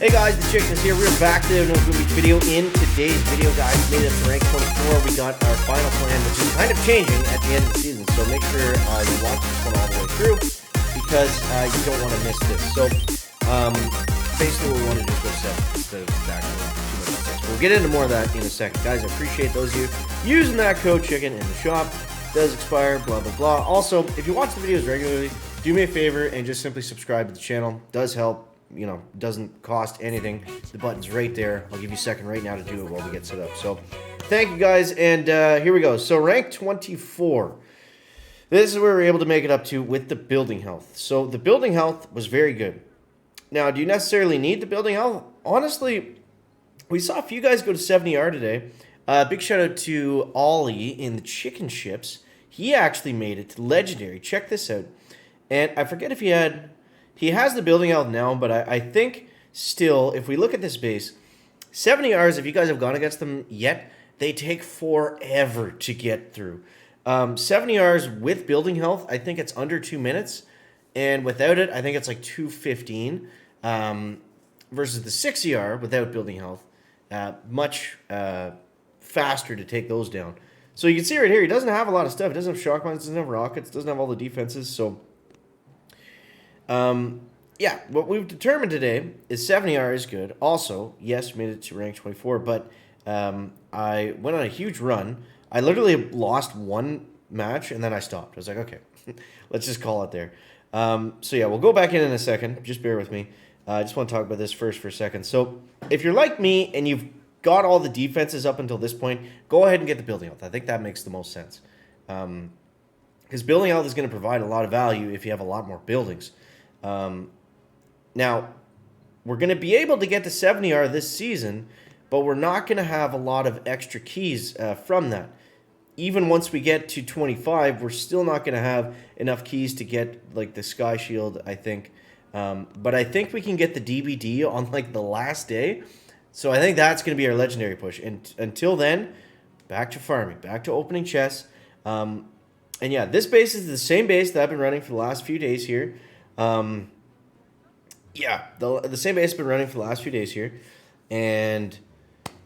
Hey guys, the Chicken is here. We're back to another Boom Beach video. In today's video, guys, we made it to rank 24. We got our final plan, which is kind of changing at the end of the season. So make sure you watch this one all the way through because you don't want to miss this. So basically, what we want to do is go 7 instead of back to 2 We'll get into more of that in a second, guys. I appreciate those of you using that code Chicken in the shop. It does expire, blah blah blah. Also, if you watch the videos regularly, do me a favor and just simply subscribe to the channel. It does help. You know, doesn't cost anything. The button's right there. I'll give you a second right now to do it while we get set up. So, thank you guys, and here we go. So, rank 24. This is where we're able to make it up to with the building health. So, the building health was very good. Now, do you necessarily need the building health? Honestly, we saw a few guys go to 70R today. Big shout out to Ollie in the chicken ships. He actually made it to legendary. Check this out. And I forget if he had... He has the building health now, but I think still, if we look at this base, 70Rs, if you guys have gone against them yet, they take forever to get through. 70Rs with building health, I think it's under 2 minutes. And without it, I think it's like 2:15. Versus the 60R without building health, much faster to take those down. So you can see right here, he doesn't have a lot of stuff. He doesn't have shock mines, doesn't have rockets, doesn't have all the defenses, so... yeah, what we've determined today is 70R is good. Also, yes, made it to rank 24, but I went on a huge run. I literally lost one match, and then I stopped. I was like, okay, let's just call it there. So yeah, we'll go back in a second. Just bear with me. I just want to talk about this first for a second. So if you're like me and you've got all the defenses up until this point, go ahead and get the building health. I think that makes the most sense. Because building health is going to provide a lot of value if you have a lot more buildings. Now, we're going to be able to get to 70R this season, but we're not going to have a lot of extra keys from that. Even once we get to 25, we're still not going to have enough keys to get like the Sky Shield, I think. But I think we can get the DBD on like the last day. So I think that's going to be our legendary push. And until then, back to farming, back to opening chests. And yeah, this base is the same base that I've been running for the last few days here. Yeah, the same base has been running for the last few days here, and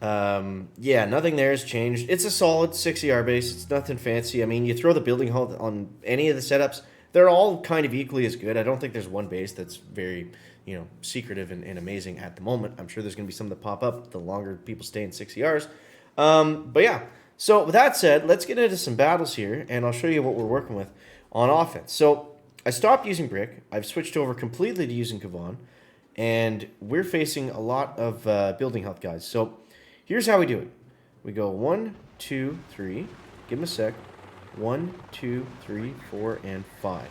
yeah, nothing there has changed. It's a solid 60R base. It's nothing fancy. I mean, you throw the building health on any of the setups, they're all kind of equally as good. I don't think there's one base that's very, you know, secretive and amazing at the moment. I'm sure there's going to be some that pop up the longer people stay in 60Rs. But yeah, so with that said, let's get into some battles here, and I'll show you what we're working with on offense. So I stopped using Brick. I've switched over completely to using Kavon, and we're facing a lot of building health guys. So here's how we do it. We go 1, 2, 3. Give them a sec. 1, 2, 3, 4, and 5.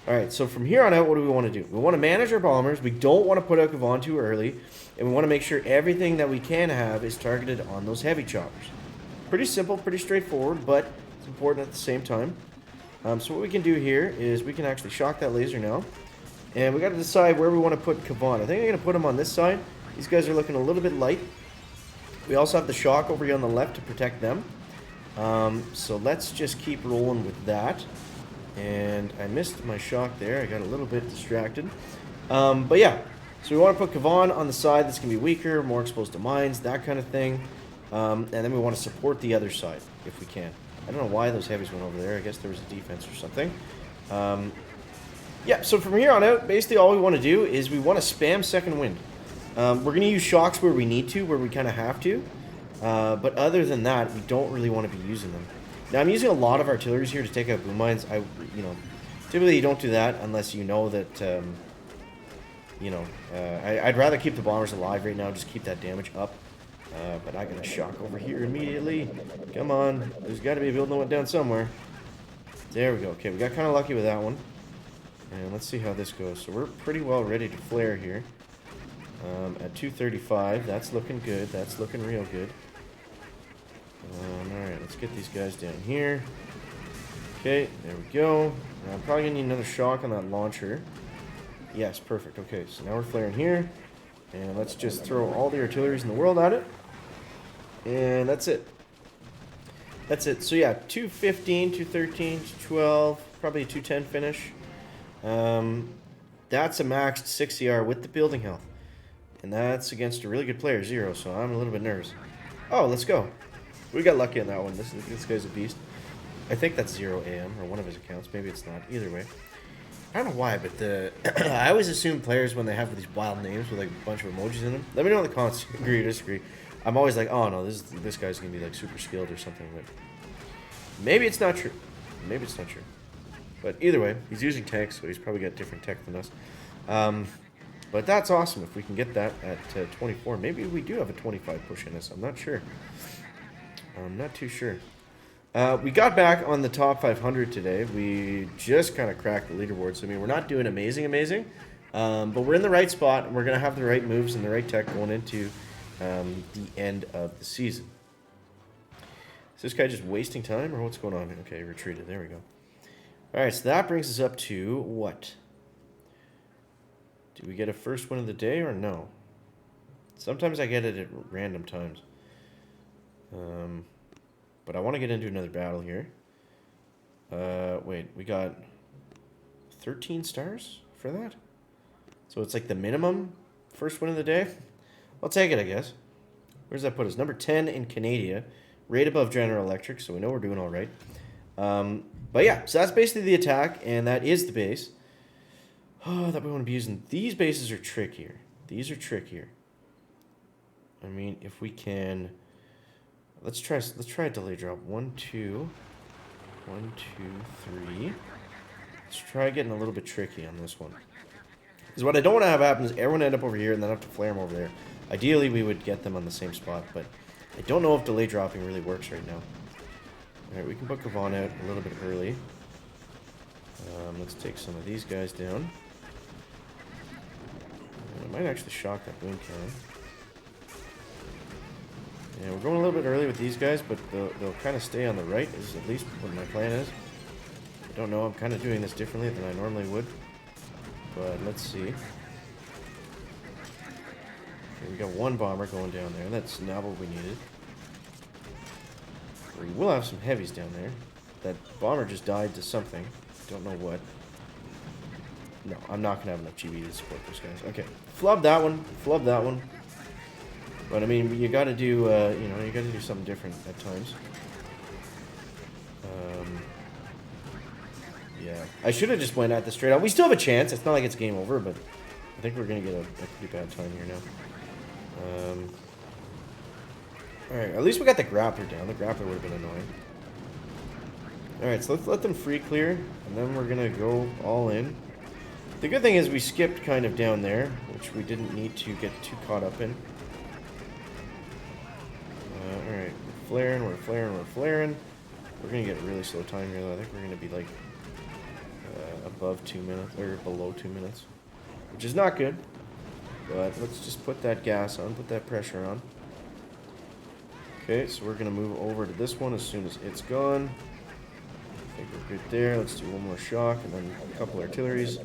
All right, so from here on out, what do we want to do? We want to manage our bombers. We don't want to put out Kavon too early, and we want to make sure everything that we can have is targeted on those heavy choppers. Pretty simple, pretty straightforward, but it's important at the same time. So what we can do here is we can actually shock that laser now. And we got to decide where we want to put Kavon. I think I'm going to put him on this side. These guys are looking a little bit light. We also have the shock over here on the left to protect them. So let's just keep rolling with that. And I missed my shock there. I got a little bit distracted. But yeah, so we want to put Kavon on the side that's going to be weaker, more exposed to mines, that kind of thing. And then we want to support the other side if we can. I don't know why those heavies went over there. I guess there was a defense or something. Yeah, so from here on out, basically all we want to do is we want to spam second wind. We're going to use shocks where we need to, where we kind of have to. But other than that, we don't really want to be using them. Now, I'm using a lot of artilleries here to take out boom mines. Typically you don't do that unless you know that, I'd rather keep the bombers alive right now, just keep that damage up. But I got a shock over here immediately. Come on. There's got to be a building that went down somewhere. There we go. Okay, we got kind of lucky with that one. And let's see how this goes. So we're pretty well ready to flare here. At 235. That's looking good. That's looking real good. Alright, let's get these guys down here. Okay, there we go. Now I'm probably going to need another shock on that launcher. Yes, perfect. Okay, so now we're flaring here. And let's just throw all the artilleries in the world at it. And that's it. That's it. So yeah, 215, 213, 212, probably a 210 finish. That's a maxed 60R with the building health. And that's against a really good player, 0, so I'm a little bit nervous. Oh, let's go. We got lucky on that one. This guy's a beast. I think that's 0 AM, or one of his accounts. Maybe it's not. Either way. I don't know why, but I always assume players, when they have these wild names with like a bunch of emojis in them. Let me know in the comments if you agree or disagree. I'm always like, oh no, this guy's going to be like super skilled or something. But maybe it's not true. Maybe it's not true. But either way, he's using tech, so he's probably got different tech than us. But that's awesome if we can get that at 24. Maybe we do have a 25 push in us. I'm not sure. I'm not too sure. We got back on the top 500 today. We just kind of cracked the leaderboards. I mean, we're not doing amazing. But we're in the right spot, and we're going to have the right moves and the right tech going into the end of the season. Is this guy just wasting time, or what's going on? Okay, retreated. There we go. All right, so that brings us up to what? Do we get a first win of the day or no? Sometimes I get it at random times. But I want to get into another battle here. Wait, we got 13 stars for that? So it's like the minimum first win of the day? I'll take it, I guess. Where does that put us? Number 10 in Canada. Right above General Electric, so we know we're doing all right. But yeah, so that's basically the attack, and that is the base. Oh, that we want to be using. These bases are trickier. These are trickier. I mean, if we can... Let's try a delay drop. 1, 2. 1, 2, 3. Let's try getting a little bit tricky on this one. Because what I don't want to have happen is everyone end up over here and then have to flare them over there. Ideally, we would get them on the same spot, but I don't know if delay dropping really works right now. Alright, we can put Kavon out a little bit early. Let's take some of these guys down. I might actually shock that wind cannon. Yeah, we're going a little bit early with these guys, but they'll kind of stay on the right, is at least what my plan is. I don't know, I'm kind of doing this differently than I normally would. But let's see. Okay, we got one bomber going down there. That's not what we needed. We will have some heavies down there. That bomber just died to something. Don't know what. No, I'm not going to have enough GB to support those guys. Okay, flub that one. Flub that one. But I mean, you got to do, you know, you got to do something different at times. Yeah, I should have just went at this straight out. We still have a chance. It's not like it's game over, but I think we're gonna get a pretty bad time here now. All right, at least we got the grappler down. The grappler would have been annoying. All right, so let's let them free clear, and then we're gonna go all in. The good thing is we skipped kind of down there, which we didn't need to get too caught up in. All right, we're flaring, we're flaring, we're flaring. We're gonna get a really slow time here, though. I think we're gonna be like above 2 minutes, or below 2 minutes, which is not good. But let's just put that gas on, put that pressure on. Okay, so we're gonna move over to this one as soon as it's gone. I think we're good there. Let's do one more shock and then a couple artilleries.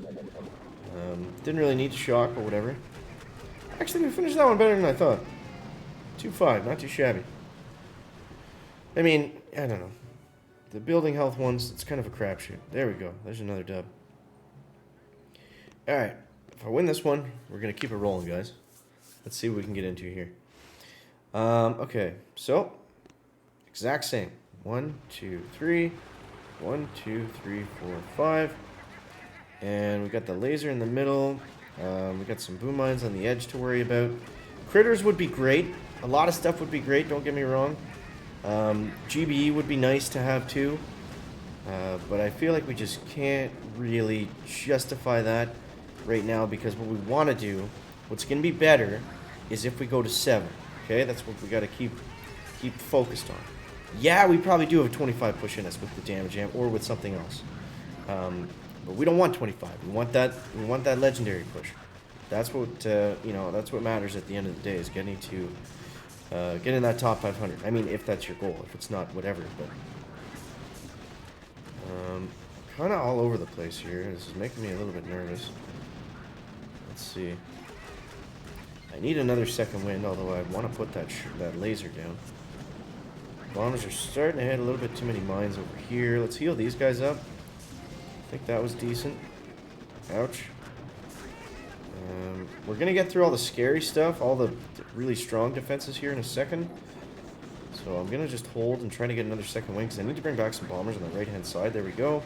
Didn't really need to shock, but whatever. Actually, we finished that one better than I thought. 2-5, not too shabby. I mean, I don't know. The building health ones, it's kind of a crapshoot. There we go. There's another dub. Alright. If I win this one, we're going to keep it rolling, guys. Let's see what we can get into here. Okay. So, exact same. 1, 2, 3. 1, 2, 3, 4, 5. And we got the laser in the middle. We got some boom mines on the edge to worry about. Critters would be great. A lot of stuff would be great, don't get me wrong. GBE would be nice to have too, but I feel like we just can't really justify that right now, because what we want to do, what's going to be better, is if we go to 7. Okay, that's what we got to keep focused on. Yeah, we probably do have a 25 push in us with the damage amp or with something else, but we don't want 25. We want that legendary push. That's what you know. That's what matters at the end of the day, is getting to. Get in that top 500. I mean, if that's your goal. If it's not, whatever. But kind of all over the place here. This is making me a little bit nervous. Let's see. I need another second wind, although I want to put that laser down. Bombers are starting to hit a little bit too many mines over here. Let's heal these guys up. I think that was decent. Ouch. We're going to get through all the scary stuff, all the really strong defenses here in a second. So I'm going to just hold and try to get another second wing because I need to bring back some bombers on the right-hand side. There we go.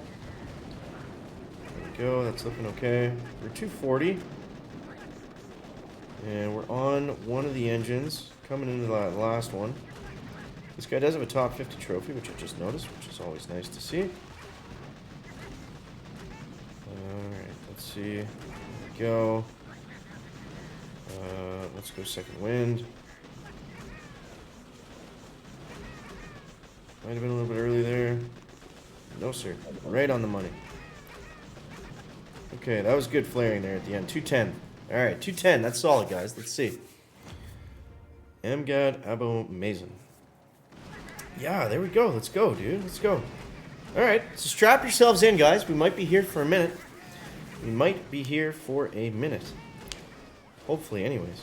There we go. That's looking okay. We're 240. And we're on one of the engines, coming into that last one. This guy does have a top 50 trophy, which I just noticed, which is always nice to see. Alright, let's see. There we go. Let's go second wind. Might have been a little bit early there. No, sir. Right on the money. Okay, that was good flaring there at the end. 210. Alright, 210. That's solid, guys. Let's see. Amgad Abo Mason. Yeah, there we go. Let's go, dude. Let's go. Alright, so strap yourselves in, guys. We might be here for a minute. We might be here for a minute. Hopefully, anyways.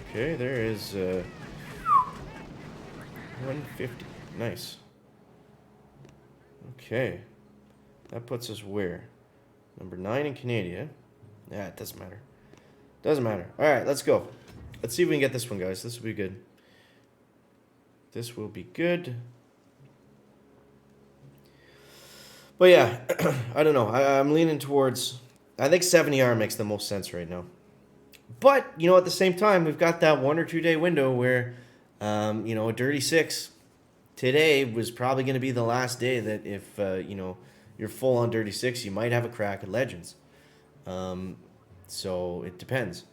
Okay, there is 150. Nice. Okay. That puts us where? Number 9 in Canada. Yeah, it doesn't matter. Doesn't matter. Alright, let's go. Let's see if we can get this one, guys. This will be good. This will be good. But yeah, I don't know. I'm leaning towards... I think 70R makes the most sense right now. But, you know, at the same time, we've got that 1 or 2 day window where, you know, a dirty 6 today was probably going to be the last day that if, you know, you're full on dirty 6, you might have a crack at Legends. So it depends.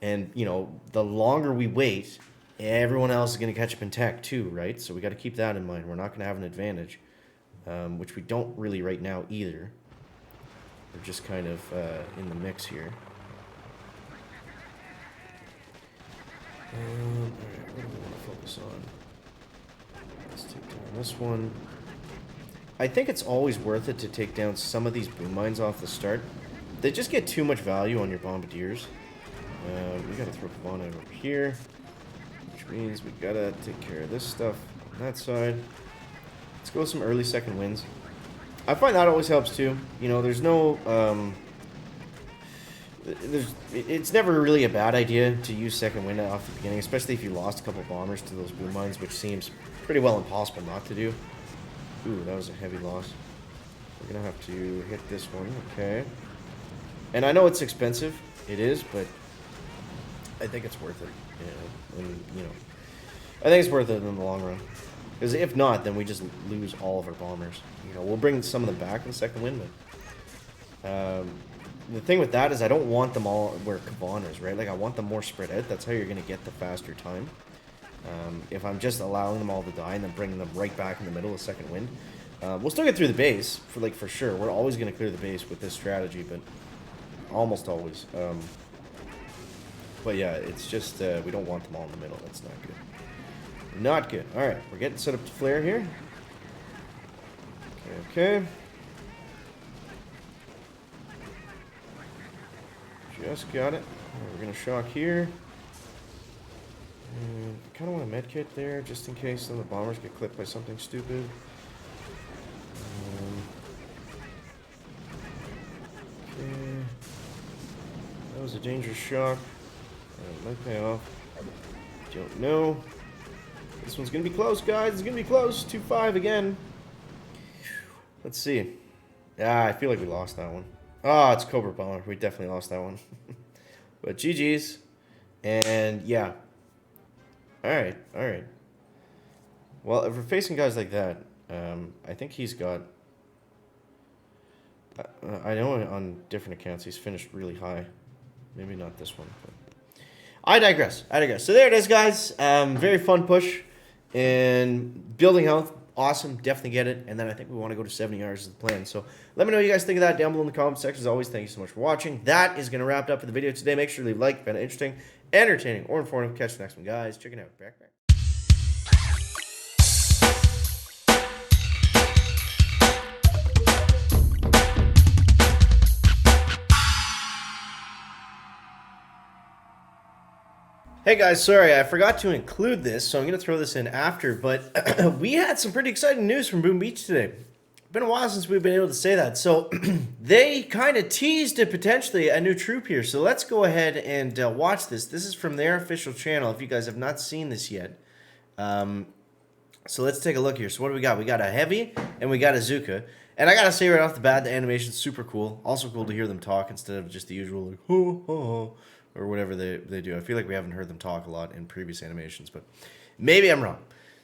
And, you know, the longer we wait, everyone else is going to catch up in tech too, right? So we got to keep that in mind. We're not going to have an advantage, which we don't really right now either. We're just kind of in the mix here. Alright, what do we want to focus on? Let's take down this one. I think it's always worth it to take down some of these boom mines off the start. They just get too much value on your bombardiers. We gotta throw Kavana over here, which means we gotta take care of this stuff on that side. Let's go with some early second wins. I find that always helps too. You know, there's no... it's never really a bad idea to use second wind off the beginning, especially if you lost a couple bombers to those boom mines, which seems pretty well impossible not to do. Ooh, that was a heavy loss. We're gonna have to hit this one, okay. And I know it's expensive, it is, but I think it's worth it. Yeah, and you know, I think it's worth it in the long run. Because if not, then we just lose all of our bombers. You know, we'll bring some of them back in the second wind, but the thing with that is I don't want them all where Kavan is, right? Like, I want them more spread out. That's how you're going to get the faster time. If I'm just allowing them all to die and then bringing them right back in the middle of second wind, we'll still get through the base, for sure. We're always going to clear the base with this strategy, but almost always. But yeah, it's just we don't want them all in the middle. That's not good. Not good. All right, we're getting set up to flare here. Okay. Just got it. We're gonna shock here. And kind of want a med kit there, just in case some of the bombers get clipped by something stupid. Okay. That was a dangerous shock. It might pay off. Don't know. This one's gonna be close, guys. It's gonna be close. 2-5 again. Let's see. Ah, I feel like we lost that one. Oh, it's Cobra Bomber. We definitely lost that one. But GG's. And yeah. Alright, alright. Well, if we're facing guys like that, I think he's got... I know on different accounts he's finished really high. Maybe not this one, but... I digress. So there it is, guys. Very fun push. And building health. Awesome, definitely get it. And then I think we want to go to 70 hours as the plan. So let me know what you guys think of that down below in the comment section. As always, thank you so much for watching. That is going to wrap it up for the video today. Make sure to leave a like, find it interesting, entertaining, or informative. Catch the next one, guys. Check it out. Back. Hey guys, sorry, I forgot to include this, so I'm going to throw this in after, but we had some pretty exciting news from Boom Beach today. Been a while since we've been able to say that. So they kind of teased it potentially a new troop here. So let's go ahead and watch this. This is from their official channel. If you guys have not seen this yet, so let's take a look here. So what do we got? We got a heavy and we got a Zuka. And I gotta say right off the bat, the animation's super cool. Also cool to hear them talk instead of just the usual like ho ho ho or whatever they do. I feel like we haven't heard them talk a lot in previous animations, but maybe I'm wrong.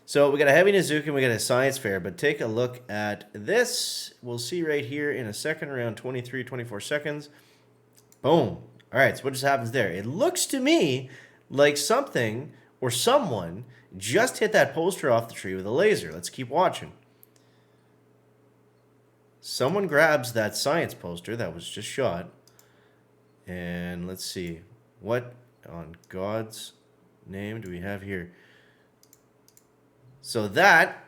So we got a heavy Nizuka and we got a science fair, but take a look at this. We'll see right here in a second, around 23, 24 seconds. Boom. All right, so what just happens there? It looks to me like something or someone just hit that poster off the tree with a laser. Let's keep watching. Someone grabs that science poster that was just shot. And let's see. What on God's name do we have here? So that,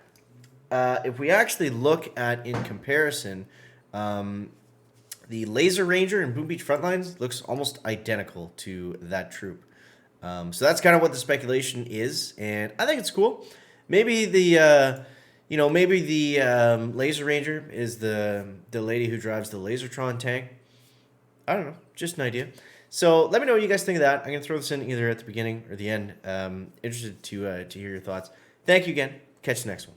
if we actually look at in comparison, the Laser Ranger in Boom Beach Frontlines looks almost identical to that troop. So that's kind of what the speculation is, and I think it's cool. Maybe the, Laser Ranger is the lady who drives the Lasertron tank. I don't know, just an idea. So let me know what you guys think of that. I'm gonna throw this in either at the beginning or the end. Interested to hear your thoughts. Thank you again. Catch you next one.